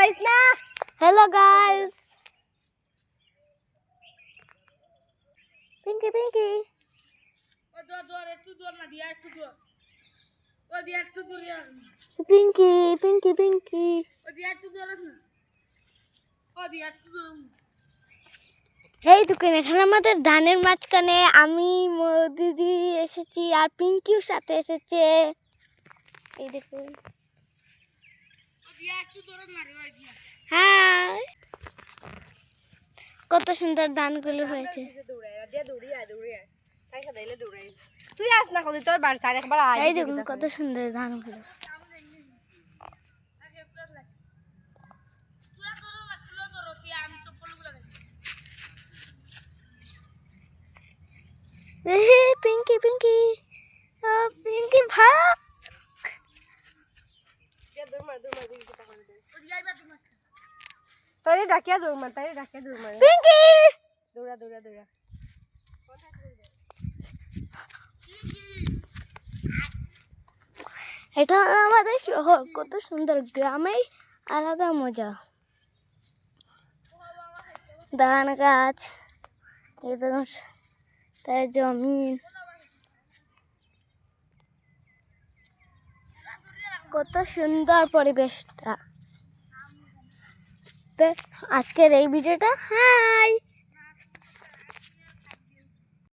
guys না hello guys Pinki Pinki ও দর একটু দর না দিয়া একটু দর ও দিয়া একটু দর পিঙ্কি পিঙ্কি পিঙ্কি ও দিয়া একটু দর না ও দিয়া একটু দর এই দোকান এখানে আমাদের ধানের মাঝখানে আমি দিদি এসেছি আর পিঙ্কিও সাথে এসেছে এই দেখুন ও দিয়া একটু দর না রে ওই দিয়া হাই কত সুন্দর ধানগুলো হয়েছে তুই আস না কদি তোর বাড়ি সাইড একবার আয় এই দেখুন কত সুন্দর ধানগুলো পিঙ্কি পিঙ্কি পিঙ্কি ভাগ তারে ডাকিয়া দৌড় মার পিঙ্কি দৌড়া এটা আমাদের শহর কত সুন্দর গ্রামেই আলাদা মজা ধান গাছ একদম তার জমিন কত সুন্দর পরিবেশটা আজকের এই ভিডিওটা হাই